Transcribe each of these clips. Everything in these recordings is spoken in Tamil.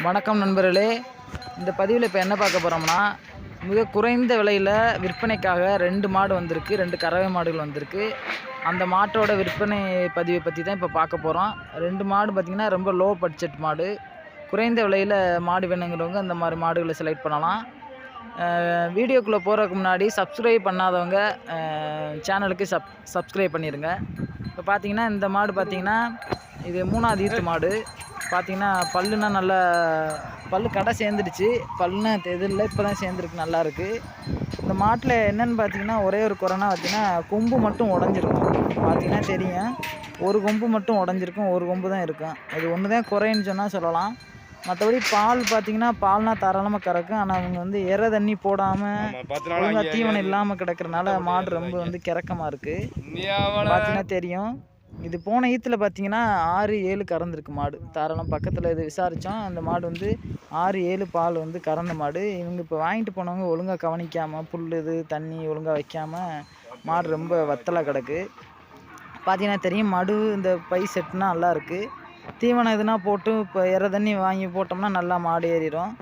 வணக்கம் நண்பர்களே, இந்த பதிவில் இப்போ என்ன பார்க்க போகிறோம்னா, மிக குறைந்த விலையில் விற்பனைக்காக 2 மாடு வந்திருக்கு. 2 கறவை மாடுகள் வந்திருக்கு. அந்த மாட்டோட விற்பனை பதிவை பற்றி தான் இப்போ பார்க்க போகிறோம். 2 மாடு பார்த்திங்கன்னா ரொம்ப லோ பட்ஜெட் மாடு. குறைந்த விலையில் மாடு வேணுங்கிறவங்க அந்த மாதிரி மாடுகளை செலக்ட் பண்ணலாம். வீடியோக்குள்ளே போகிறதுக்கு முன்னாடி சப்ஸ்கிரைப் பண்ணாதவங்க சேனலுக்கு சப்ஸ்கிரைப் பண்ணிடுங்க. இப்போ பார்த்திங்கன்னா இந்த மாடு பார்த்திங்கன்னா இது 3ஆவது ஈத்து மாடு. பார்த்திங்கன்னா பல்லுனா நல்லா பல்லு கடை சேர்ந்துடுச்சு. பல்லுனா எதிரில் இப்போ தான் சேர்ந்துருக்கு, நல்லாயிருக்கு. இந்த மாட்டில் என்னென்னு பார்த்திங்கன்னா ஒரே ஒரு குறைனா பார்த்திங்கன்னா கொம்பு மட்டும் உடஞ்சிருக்கும். பார்த்திங்கன்னா தெரியும், ஒரு கொம்பு மட்டும் உடஞ்சிருக்கும், ஒரு கொம்பு தான் இருக்கும். இது ஒன்று தான் குறைன்னு சொன்னால் சொல்லலாம். மற்றபடி பால் பார்த்திங்கன்னா பால்னால் தாராளமாக கறக்கும். ஆனால் அவங்க வந்து எரை தண்ணி போடாமல் ஒழுங்காக தீவனம் இல்லாமல் கிடக்கிறனால மாடு ரொம்ப கிறக்கமாக இருக்குது. பார்த்திங்கன்னா தெரியும். இது போன ஈத்தில் பார்த்திங்கன்னா 6-7 கறந்துருக்கு மாடு. தாராளம் பக்கத்தில் இது விசாரித்தோம். அந்த மாடு வந்து 6-7 பால் வந்து கறந்த மாடு. இவங்க இப்போ வாங்கிட்டு போனவங்க ஒழுங்காக கவனிக்காமல் புல் இது தண்ணி ஒழுங்காக வைக்காமல் மாடு ரொம்ப வத்தலாக கிடக்கு. பார்த்திங்கன்னா தெரியும், மடு இந்த பை செட்டுனா நல்லாயிருக்கு. தீவனம் எதுனா போட்டு இப்போ எரை தண்ணி வாங்கி போட்டோம்னா நல்லா மாடு ஏறிடும்.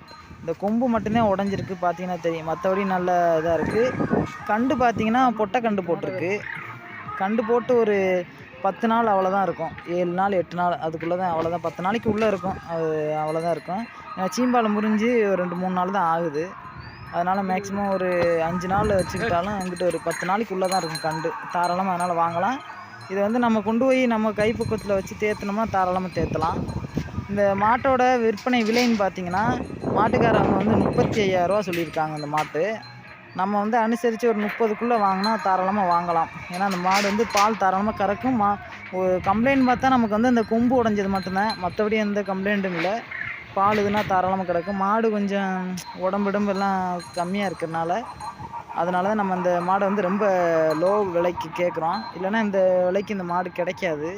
இந்த கொம்பு மட்டும்தான் உடஞ்சிருக்கு, பார்த்திங்கன்னா தெரியும். மற்றபடி நல்ல இதாக இருக்குது. கண்டு பார்த்திங்கன்னா பொட்டை கண்டு போட்டிருக்கு. கண்டு போட்டு ஒரு 10 நாள் அவ்வளோதான் இருக்கும். 7 நாள் 8 நாள் அதுக்குள்ளே தான், அவ்வளோதான். 10 நாளைக்கு உள்ளே இருக்கும், அது அவ்வளோதான் இருக்கும். சீம்பால் முறிஞ்சு ஒரு 2-3 நாள் தான் ஆகுது. அதனால் மேக்ஸிமம் ஒரு 5 நாள் வச்சுக்கிட்டாலும் எங்கிட்ட ஒரு 10 நாளைக்கு உள்ளே தான் இருக்கும் கண்டு. தாராளமாக அதனால் வாங்கலாம். இதை வந்து நம்ம கொண்டு போய் நம்ம கைப்பக்குவத்தில் வச்சு தேர்த்தினோம்னா தாராளமாக தேர்த்தலாம். இந்த மாட்டோட விற்பனை விலைன்னு பார்த்திங்கன்னா மாட்டுக்காரவங்க வந்து 35,000 ரூபா சொல்லியிருக்காங்க. இந்த மாட்டு நம்ம வந்து அனுசரித்து ஒரு 30க்குள்ளே வாங்கினா தாராளமாக வாங்கலாம். ஏன்னா அந்த மாடு வந்து பால் தாராளமாக கறக்கும். ஒரு கம்ப்ளைண்ட் பார்த்தா நமக்கு வந்து அந்த கொம்பு உடஞ்சது மட்டும்தான், மற்றபடி எந்த கம்ப்ளைண்ட்டும் இல்லை. பால் இதுனா தாராளமாக கிடக்கும். மாடு கொஞ்சம் உடம்பெல்லாம் கம்மியாக இருக்கிறனால அதனால தான் நம்ம இந்த மாடை வந்து ரொம்ப லோ விலைக்கு கேட்குறோம். இல்லைன்னா இந்த விலைக்கு இந்த மாடு கிடைக்காது.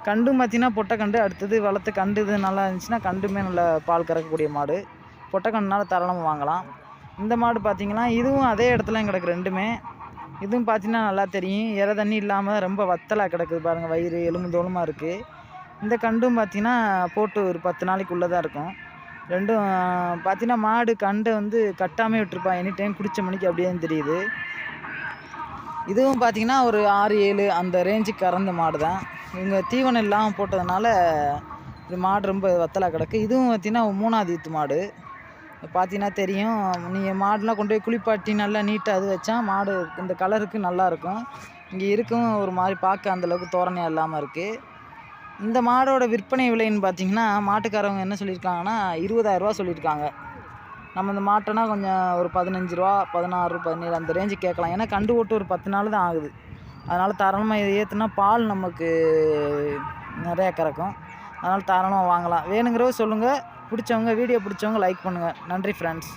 கண்டும் பார்த்திங்கன்னா பொட்டை கண்டு, அடுத்தது வளர்த்து கண்டு இது நல்லா இருந்துச்சுன்னா கண்டுமே நல்லா பால் கறக்கக்கூடிய மாடு. பொட்டை கண்டுனால தாராளமாக வாங்கலாம். இந்த மாடு பார்த்திங்கன்னா இதுவும் அதே இடத்துல கிடக்கு ரெண்டுமே. இதுவும் பார்த்திங்கன்னா நல்லா தெரியும், எரை தண்ணி இல்லாமல் ரொம்ப வத்தலாக கிடக்குது பாருங்கள். வயிறு எலும்பு தோலுமாக இருக்குது. இந்த கண்டும் பார்த்திங்கன்னா போட்டு ஒரு 10 நாளைக்குள்ளே தான் இருக்கும். ரெண்டும் பார்த்திங்கன்னா மாடு கண்டை வந்து கட்டாமே விட்டுருப்பான். எனி டைம் குடித்த மணிக்கு அப்படியே தெரியுது. இதுவும் பார்த்திங்கன்னா ஒரு 6-7 அந்த ரேஞ்சுக்கு கறந்த மாடு தான். இவங்க தீவனம் இல்லாமல் போட்டதுனால இது மாடு ரொம்ப வத்தலாக கிடக்கு. இதுவும் பார்த்திங்கன்னா 3ஆவது ஈத்து மாடு. பார்த்திங்கன்னா தெரியும், நீங்கள் மாடுலாம் கொண்டு போய் குளிப்பாட்டி நல்லா நீட்டாக அது வச்சா மாடு இந்த கலருக்கு நல்லாயிருக்கும். இங்கே இருக்கும் ஒரு மாதிரி பார்க்க அந்தளவுக்கு தோரணையாக இல்லாமல் இருக்குது. இந்த மாடோட விற்பனை விலைன்னு பார்த்திங்கன்னா மாட்டுக்காரவங்க என்ன சொல்லியிருக்காங்கன்னா 20,000 ரூபா சொல்லியிருக்காங்க. நம்ம இந்த மாட்டோன்னா கொஞ்சம் ஒரு 15 ரூபா 16 17 அந்த ரேஞ்சு கேட்கலாம். ஏன்னா கண்டு ஓட்டு ஒரு 10 நாள் தான் ஆகுது. அதனால் தாராளமாக இதை ஏற்றுனா பால் நமக்கு நிறையா கறக்கும். அதனால் தாராளமாக வாங்கலாம். வேணுங்கிறவங்க சொல்லுங்கள். வீடியோ பிடிச்சவங்க லைக் பண்ணுங்கள். நன்றி ஃப்ரெண்ட்ஸ்.